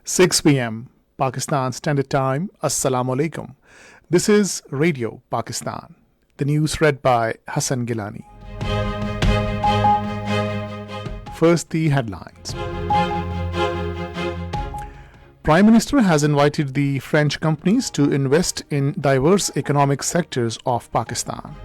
6 p.m. Pakistan Standard Time. Assalamu alaikum. This is Radio Pakistan. The news read by Hassan Gilani. First, the headlines. Prime Minister has invited the French companies to invest in diverse economic sectors of Pakistan.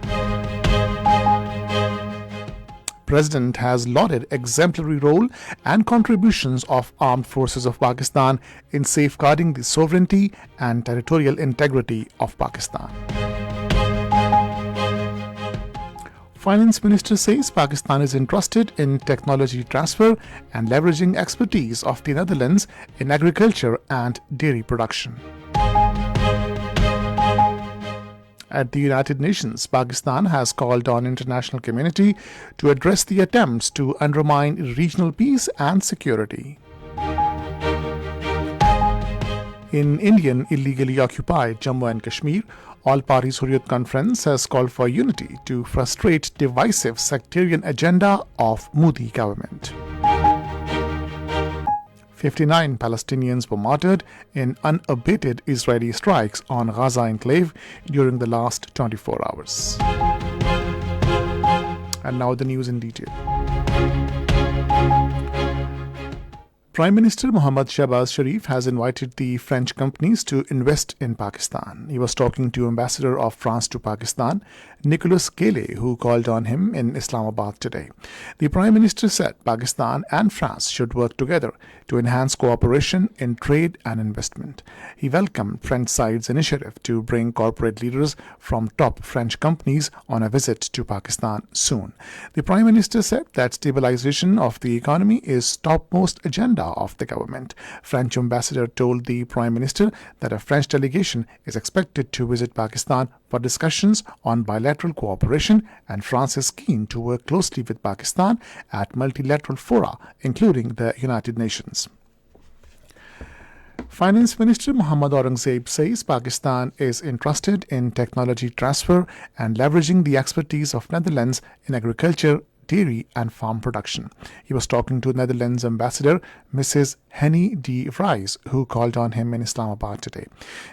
President has lauded exemplary role and contributions of Armed Forces of Pakistan in safeguarding the sovereignty and territorial integrity of Pakistan. Finance Minister says Pakistan is interested in technology transfer and leveraging expertise of the Netherlands in agriculture and dairy production. At the United Nations, Pakistan has called on international community to address the attempts to undermine regional peace and security. In Indian illegally occupied Jammu and Kashmir, All Parties Hurriyat Conference has called for unity to frustrate divisive sectarian agenda of Modi government. 59 Palestinians were martyred in unabated Israeli strikes on Gaza enclave during the last 24 hours. And now the news in detail. Prime Minister Mohammad Shehbaz Sharif has invited the French companies to invest in Pakistan. He was talking to Ambassador of France to Pakistan, Nicolas Gele, who called on him in Islamabad today. The Prime Minister said Pakistan and France should work together to enhance cooperation in trade and investment. He welcomed French side's initiative to bring corporate leaders from top French companies on a visit to Pakistan soon. The Prime Minister said that stabilization of the economy is topmost agenda of the government. French ambassador told the Prime Minister that a French delegation is expected to visit Pakistan for discussions on bilateral cooperation, and France is keen to work closely with Pakistan at multilateral fora, including the United Nations. Finance Minister Muhammad Aurangzeb says Pakistan is interested in technology transfer and leveraging the expertise of Netherlands in agriculture, dairy and farm production. He was talking to Netherlands Ambassador Mrs. Henny de Vries, who called on him in Islamabad today.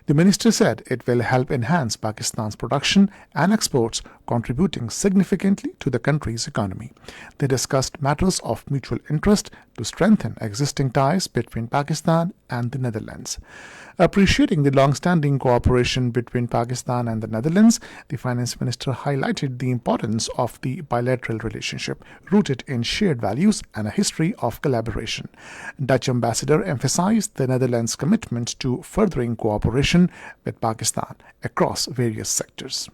The minister said it will help enhance Pakistan's production and exports, contributing significantly to the country's economy. They discussed matters of mutual interest to strengthen existing ties between Pakistan and the Netherlands. Appreciating the long-standing cooperation between Pakistan and the Netherlands, the finance minister highlighted the importance of the bilateral relationship, rooted in shared values and a history of collaboration. Dutch ambassador emphasized the Netherlands' commitment to furthering cooperation with Pakistan across various sectors.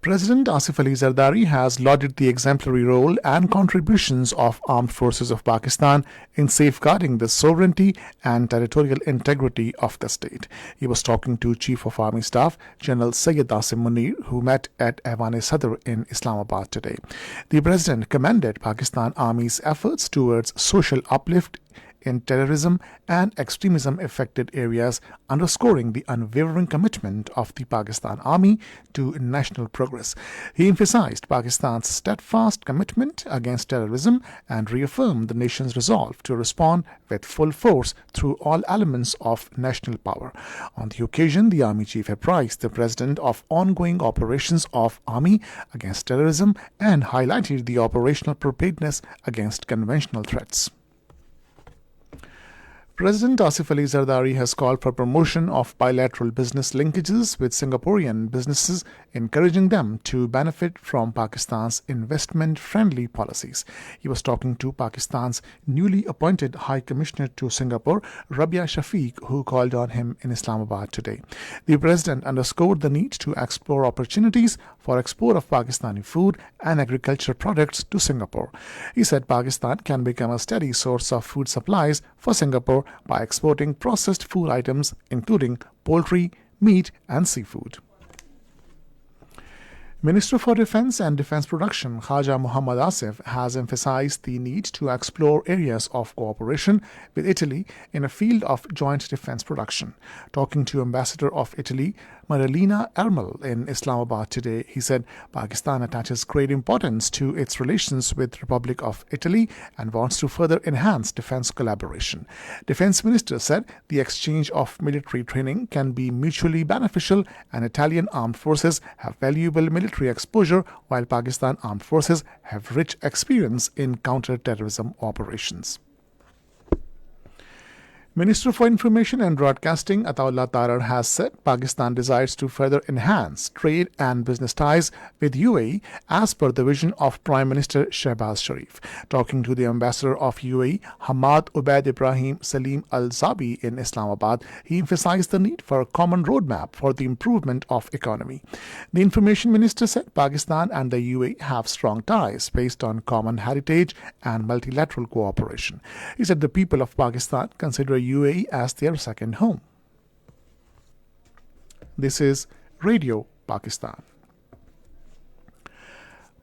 President Asif Ali Zardari has lauded the exemplary role and contributions of Armed Forces of Pakistan in safeguarding the sovereignty and territorial integrity of the state. He was talking to Chief of Army Staff General Syed Asim Munir, who met at Aiwan-e-Sadr in Islamabad today. The President commended Pakistan Army's efforts towards social uplift in terrorism and extremism affected areas, underscoring the unwavering commitment of the Pakistan Army to national progress. He emphasized Pakistan's steadfast commitment against terrorism and reaffirmed the nation's resolve to respond with full force through all elements of national power. On the occasion, the Army Chief apprised the President of ongoing operations of Army against terrorism and highlighted the operational preparedness against conventional threats. President Asif Ali Zardari has called for promotion of bilateral business linkages with Singaporean businesses, encouraging them to benefit from Pakistan's investment-friendly policies. He was talking to Pakistan's newly appointed High Commissioner to Singapore, Rabia Shafiq, who called on him in Islamabad today. The President underscored the need to explore opportunities for export of Pakistani food and agricultural products to Singapore. He said Pakistan can become a steady source of food supplies for Singapore by exporting processed food items including poultry, meat and seafood. Minister for Defence and Defence Production Khaja Muhammad Asif has emphasized the need to explore areas of cooperation with Italy in a field of joint defence production. Talking to Ambassador of Italy, Maralina Ermal in Islamabad today. He said Pakistan attaches great importance to its relations with the Republic of Italy and wants to further enhance defense collaboration. Defense Minister said the exchange of military training can be mutually beneficial and Italian armed forces have valuable military exposure while Pakistan armed forces have rich experience in counter-terrorism operations. Minister for Information and Broadcasting Ataullah Tarar has said Pakistan desires to further enhance trade and business ties with UAE as per the vision of Prime Minister Shehbaz Sharif. Talking to the ambassador of UAE, Hamad Ubaid Ibrahim Salim Al-Zabi in Islamabad, he emphasized the need for a common roadmap for the improvement of economy. The Information Minister said Pakistan and the UAE have strong ties based on common heritage and multilateral cooperation. He said the people of Pakistan consider UAE as their second home. This is Radio Pakistan.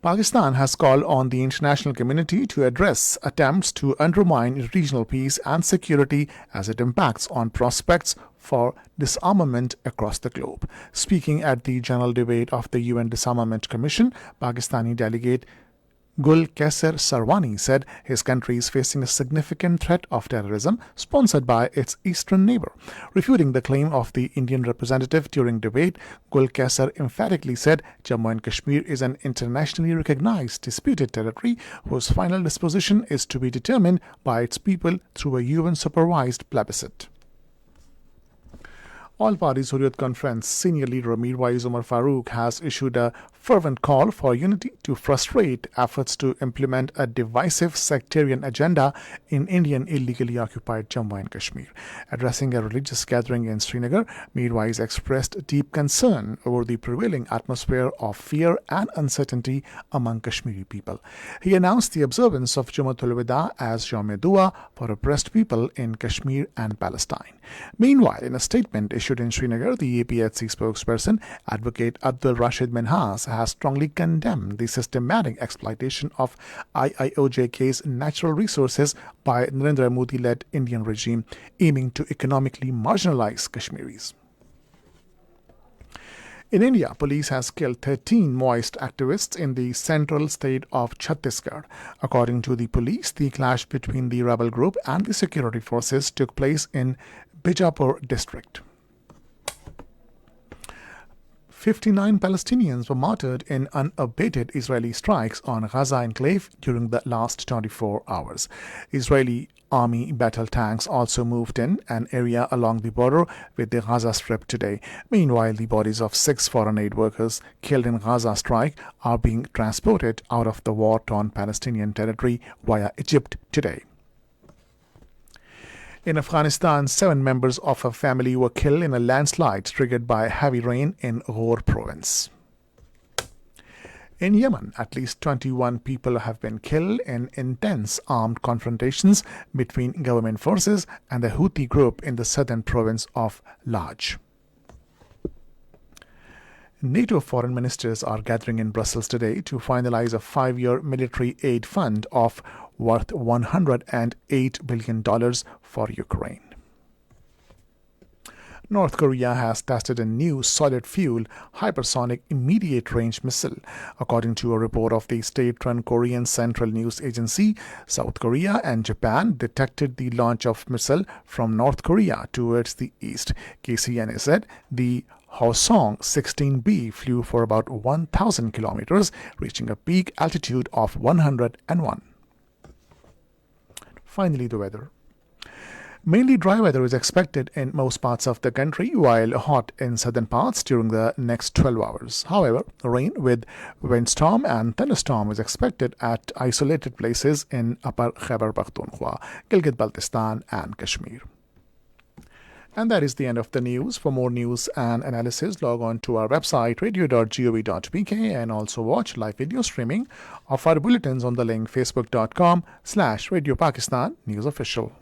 Pakistan has called on the international community to address attempts to undermine regional peace and security as it impacts on prospects for disarmament across the globe. Speaking at the general debate of the UN Disarmament Commission, Pakistani delegate Gul Kaisar Sarwani said his country is facing a significant threat of terrorism sponsored by its eastern neighbor. Refuting the claim of the Indian representative during debate, Gul Kaisar emphatically said Jammu and Kashmir is an internationally recognized disputed territory whose final disposition is to be determined by its people through a UN-supervised plebiscite. All Parties Hurriyat Conference senior leader Mirwais Umar Farooq has issued a fervent call for unity to frustrate efforts to implement a divisive sectarian agenda in Indian illegally occupied Jammu and Kashmir. Addressing a religious gathering in Srinagar, Mirwais expressed deep concern over the prevailing atmosphere of fear and uncertainty among Kashmiri people. He announced the observance of Jumatul Wida as Yawm-e-Dua for oppressed people in Kashmir and Palestine. Meanwhile, in a statement issued in Srinagar, the APHC spokesperson, Advocate Abdul Rashid Minhas, has strongly condemned the systematic exploitation of IIOJK's natural resources by Narendra Modi-led Indian regime, aiming to economically marginalize Kashmiris. In India, police has killed 13 Maoist activists in the central state of Chhattisgarh. According to the police, the clash between the rebel group and the security forces took place in Bijapur district. 59 Palestinians were martyred in unabated Israeli strikes on Gaza enclave during the last 24 hours. Israeli army battle tanks also moved in an area along the border with the Gaza Strip today. Meanwhile, the bodies of 6 foreign aid workers killed in Gaza strike are being transported out of the war-torn Palestinian territory via Egypt today. In Afghanistan, 7 members of a family were killed in a landslide triggered by heavy rain in Ghor province. In Yemen, at least 21 people have been killed in intense armed confrontations between government forces and the Houthi group in the southern province of Laj. NATO foreign ministers are gathering in Brussels today to finalize a 5-year military aid fund of worth $108 billion for Ukraine. North Korea has tested a new solid-fuel hypersonic immediate-range missile. According to a report of the state-run Korean Central News Agency, South Korea and Japan detected the launch of missile from North Korea towards the east. KCNA said the Hwasong 16B flew for about 1,000 kilometers, reaching a peak altitude of 101. Finally, the weather. Mainly dry weather is expected in most parts of the country, while hot in southern parts during the next 12 hours. However, rain with windstorm and thunderstorm is expected at isolated places in Upper Khyber Pakhtunkhwa, Gilgit-Baltistan and Kashmir. And that is the end of the news. For more news and analysis, log on to our website radio.gov.pk and also watch live video streaming of our bulletins on the link facebook.com/Radio Pakistan News Official.